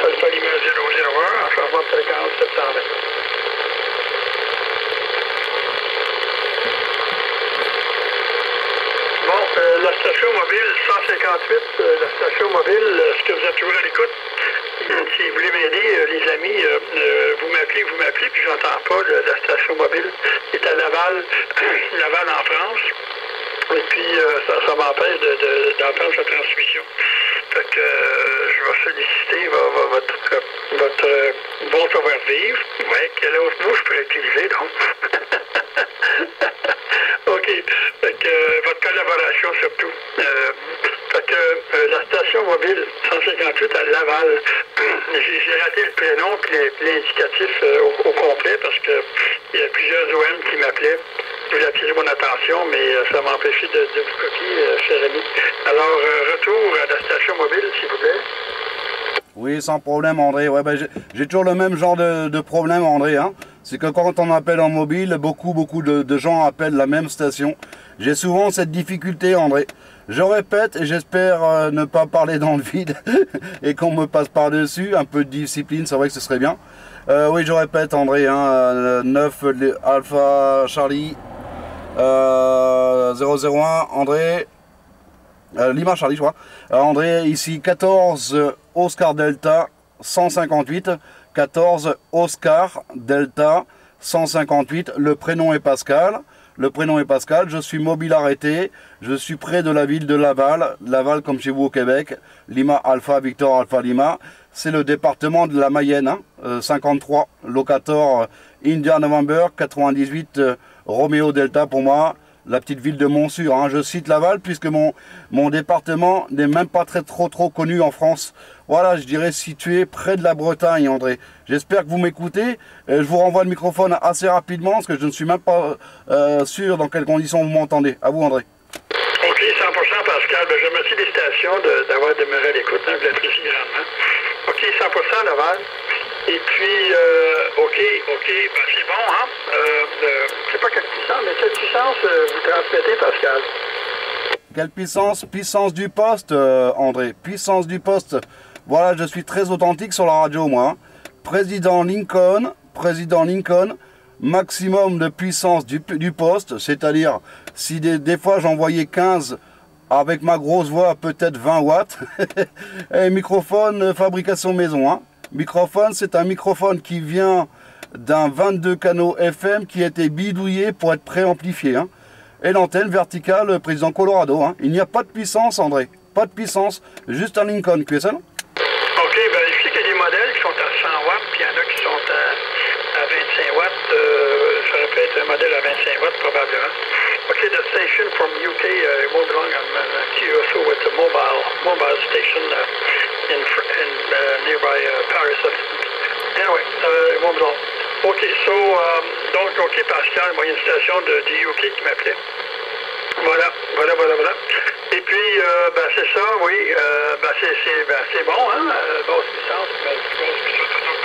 Alpha Lima 001, en changement de fréquence 720. Bon, la station mobile 158, la station mobile, est-ce que vous êtes toujours à l'écoute? Si vous voulez m'aider, les amis, vous m'appelez, puis j'entends pas la station mobile qui est à Laval, Laval en France. Et puis, ça m'empêche d'entendre sa transmission. Fait que je vais solliciter votre bon savoir-vivre. Ouais, quel autre mot je pourrais utiliser, donc? OK. Fait que votre collaboration, surtout. Fait que la station mobile 158 à Laval, j'ai raté le prénom puis l'indicatif au complet parce que il y a plusieurs OM qui m'appelaient. Je voulais attirer mon attention, mais ça m'a empêché de vous copier, cher ami. Alors, retour à la station mobile, s'il vous plaît. Oui, sans problème, André. Ouais, ben, j'ai toujours le même genre de problème, André. Hein. C'est que quand on appelle en mobile, beaucoup de gens appellent la même station. J'ai souvent cette difficulté, André. Je répète et j'espère ne pas parler dans le vide et qu'on me passe par-dessus. Un peu de discipline, c'est vrai que ce serait bien. Oui, je répète, André. Hein, 9 Alpha Charlie 001, André. Lima Charlie, je crois. André, ici 14 Oscar Delta 158. 14 Oscar Delta 158. Le prénom est Pascal. Je suis mobile arrêté. Je suis près de la ville de Laval. Laval comme chez vous au Québec. Lima Alpha Victor Alpha Lima. C'est le département de la Mayenne. Hein, 53 Locator India November 98 Romeo Delta pour moi. La petite ville de Montsûrs. Hein. Je cite Laval puisque mon département n'est même pas trop connu en France. Voilà, je dirais situé près de la Bretagne, André. J'espère que vous m'écoutez. Je vous renvoie le microphone assez rapidement parce que je ne suis même pas sûr dans quelles conditions vous m'entendez. À vous, André. OK, 100% Pascal. Ben, je remercie les stations d'avoir demeuré à l'écoute. Hein, je l'apprécie grandement. OK, 100% Laval. Et puis, OK, ben c'est bon, hein? Je sais pas quelle puissance, mais quelle puissance vous transmettez, Pascal? Quelle puissance? Puissance du poste, André. Puissance du poste. Voilà, je suis très authentique sur la radio, moi. Président Lincoln, maximum de puissance du poste, c'est-à-dire, si des fois j'envoyais 15 avec ma grosse voix, peut-être 20 watts. Et microphone, fabrication maison, hein. Microphone, c'est un microphone qui vient d'un 22 canaux FM qui a été bidouillé pour être préamplifié. Hein. Et l'antenne verticale, président Colorado. Hein. Il n'y a pas de puissance, André. Pas de puissance, juste un Lincoln QSL. OK, ben ici, il y a des modèles qui sont à 100 watts, puis il y en a qui sont à 25 watts. Ça peut être un modèle à 25 watts, probablement. OK, the station from UK, moved along on QSO with the mobile station in nearby Paris. Anyway, moved along. OK, so, donc, OK, Pascal, moi, il y a une station de UK qui m'appelait. Voilà. Et puis, ben, c'est ça, oui, c'est bon, hein, basse puissance,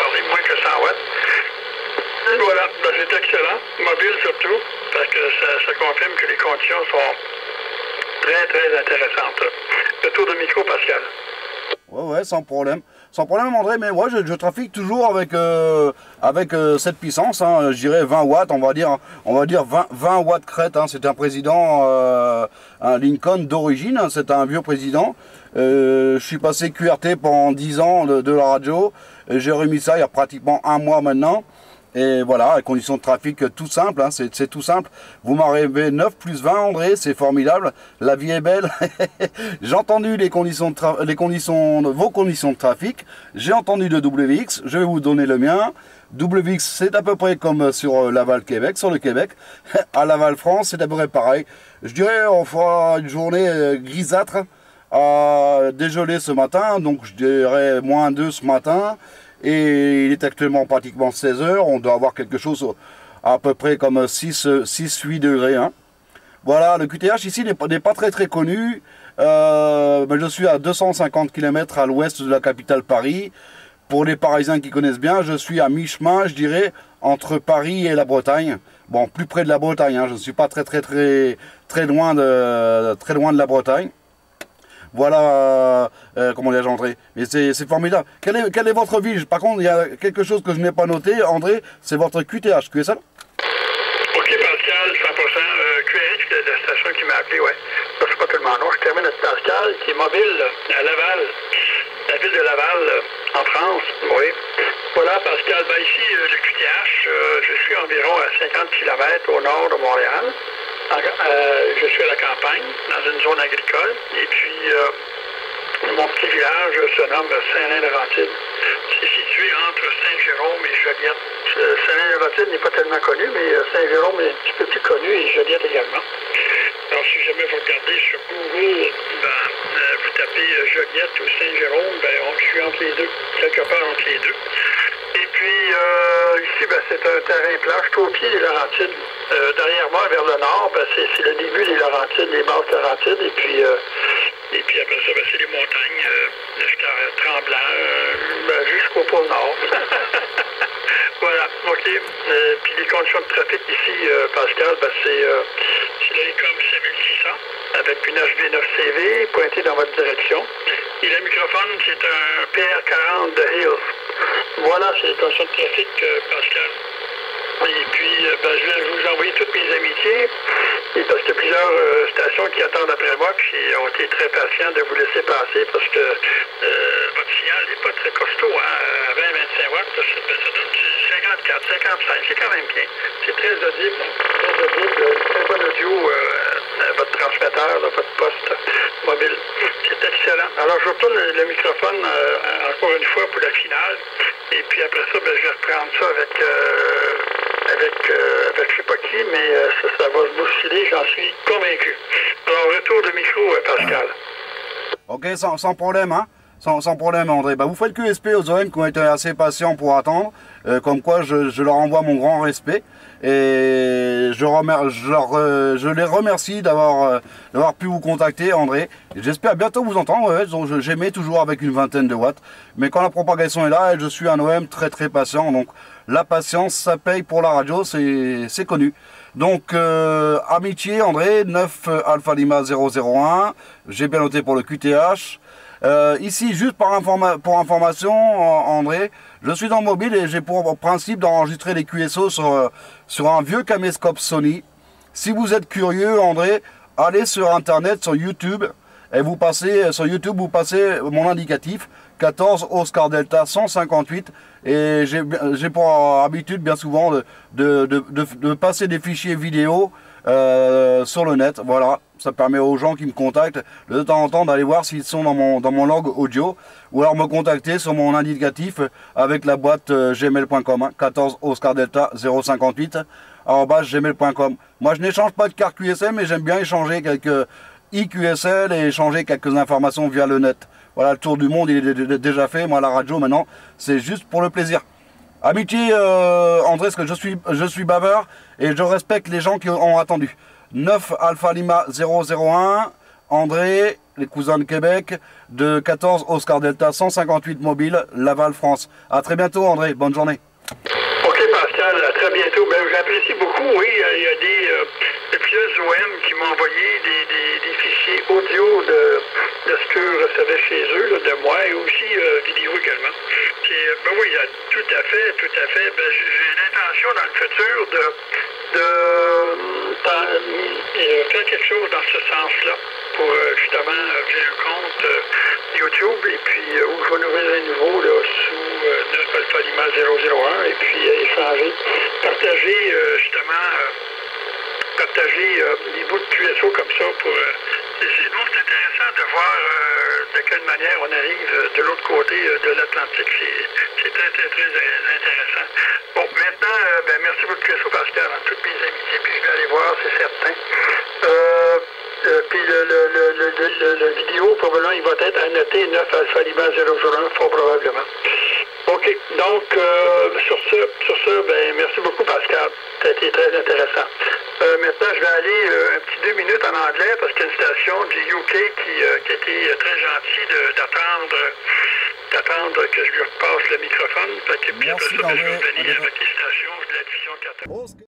parler moins que 100 watts. Et voilà, ben, c'est excellent, mobile surtout, parce que ça confirme que les conditions sont très intéressantes. Le tour de micro, Pascal. Ouais, sans problème. Sans problème, André, mais moi, je trafique toujours avec cette puissance, hein, je dirais 20 watts, on va dire 20 watts crête. Hein, c'est un président, un Lincoln d'origine, hein, c'est un vieux président. Je suis passé QRT pendant 10 ans de la radio. J'ai remis ça il y a pratiquement un mois maintenant. Et voilà, les conditions de trafic tout simple, hein, c'est tout simple. Vous m'arrivez 9 plus 20, André, c'est formidable. La vie est belle. J'ai entendu vos conditions de trafic. J'ai entendu le WX, je vais vous donner le mien. WX, c'est à peu près comme sur Laval, Québec, sur le Québec. À Laval, France, c'est à peu près pareil. Je dirais, on fera une journée grisâtre à dégeler ce matin, donc je dirais -2 ce matin. Et il est actuellement pratiquement 16 h. On doit avoir quelque chose à peu près comme 6-8 degrés. Hein. Voilà, le QTH ici n'est pas très connu. Mais je suis à 250 km à l'ouest de la capitale Paris. Pour les Parisiens qui connaissent bien, je suis à mi-chemin, je dirais, entre Paris et la Bretagne. Bon, plus près de la Bretagne. Hein. Je ne suis pas très loin de la Bretagne. Voilà, comment dirais-je, André. Et c'est formidable. Quelle est votre ville? Par contre, il y a quelque chose que je n'ai pas noté, André, c'est votre QTH, QSL. OK, Pascal, 100%. QRX, c'est la station qui m'a appelé, ouais. Je ne sais pas tellement non. Je termine avec Pascal, qui est mobile à Laval, la ville de Laval, en France, oui. Voilà, Pascal, ben ici, le QTH, je suis environ à 50 km au nord de Montréal. Je suis à la campagne, dans une zone agricole. Et puis, mon petit village se nomme Saint-Laurentide. C'est situé entre Saint-Jérôme et Joliette. Saint-Laurentide n'est pas tellement connu, mais Saint-Jérôme est un petit peu plus connu et Joliette également. Alors, si jamais vous regardez sur Google, vous tapez Joliette ou Saint-Jérôme, je suis entre les deux, quelque part entre les deux. Et puis, ici, c'est un terrain plat. Je suis au pied des Laurentides. Derrière moi, vers le nord, c'est le début des Laurentides, des basses Laurentides. Et puis après ça, c'est les montagnes, jusqu'à Tremblant, jusqu'au pôle Nord. Voilà, OK. Puis les conditions de trafic ici, Pascal, c'est l'Ecom 7600 avec une HB9CV pointée dans votre direction. Et le microphone, c'est un PR40 de Hills. Voilà, c'est les conditions de trafic, Pascal. Et puis, je vais vous envoyer toutes mes amitiés, et parce qu'il y a plusieurs stations qui attendent après moi, puis qui ont été très patients de vous laisser passer, parce que votre signal n'est pas très costaud, hein, à 20-25 watts, ça donne 54, 55, c'est quand même bien. C'est très audible, très bon audio, votre transmetteur, votre poste mobile. C'est excellent. Alors, je retourne le microphone encore une fois pour la finale, et puis après ça, je vais reprendre ça avec je sais pas qui, mais ça va se bousculer, j'en suis convaincu. Alors, retour de micro, Pascal. Ok, sans problème, hein. Sans problème, André. Vous faites QSP aux OM qui ont été assez patients pour attendre, comme quoi je leur envoie mon grand respect. Et je les remercie d'avoir pu vous contacter, André. J'espère bientôt vous entendre. Ouais, j'aimais toujours avec une vingtaine de watts. Mais quand la propagation est là, je suis un OM très très patient. Donc la patience, ça paye pour la radio, c'est connu. Donc amitié, André, 9 Alpha Lima 001. J'ai bien noté pour le QTH. Ici, juste pour information, André, je suis dans le mobile et j'ai pour principe d'enregistrer les QSO sur un vieux caméscope Sony. Si vous êtes curieux, André, allez sur Internet, sur YouTube, et vous passez mon indicatif 14 Oscar Delta 158, et j'ai pour habitude bien souvent de passer des fichiers vidéo sur le net. Voilà, ça permet aux gens qui me contactent de temps en temps d'aller voir s'ils sont dans mon log audio, ou alors me contacter sur mon indicatif avec la boîte gmail.com, hein, 14 Oscar Delta 058 @gmail.com. Moi je n'échange pas de carte QSL, mais j'aime bien échanger quelques IQSL et échanger quelques informations via le net. Voilà, le tour du monde il est déjà fait. Moi la radio maintenant c'est juste pour le plaisir. Amitié, André, parce que je suis baveur et je respecte les gens qui ont attendu. 9 Alpha Lima 001, André, les cousins de Québec, de 14 Oscar Delta 158 mobile, Laval, France. À très bientôt, André. Bonne journée. OK, Pascal, à très bientôt. J'apprécie beaucoup, oui. Il y a plusieurs OM qui m'ont envoyé des fichiers audio de ce qu'ils recevaient chez eux, là, de moi, et aussi vidéo également. Oui, tout à fait. J'ai l'intention dans le futur de faire quelque chose dans ce sens-là pour justement j'ai un compte YouTube et puis où je vais ouvrir un nouveau là, sous 9 Alpha Lima 001 et puis échanger, partager des bouts de QSO comme ça pour c'est intéressant de voir de quelle manière on arrive de l'autre côté de l'Atlantique. C'est très intéressant. Bon, maintenant, merci beaucoup QSO Pascal, en toutes mes amitiés, puis je vais aller voir, c'est certain. Puis le vidéo, probablement, il va être annoté 9 Alpha Lima 001, fort probablement. OK, donc, sur ce, merci beaucoup Pascal. Ça a été très intéressant. Maintenant, je vais aller un petit 2 minutes en anglais parce qu'il y a une station du UK qui a été très gentille d'attendre que je lui repasse le microphone. Puis après ça, je vais revenir avec les stations de la division 14.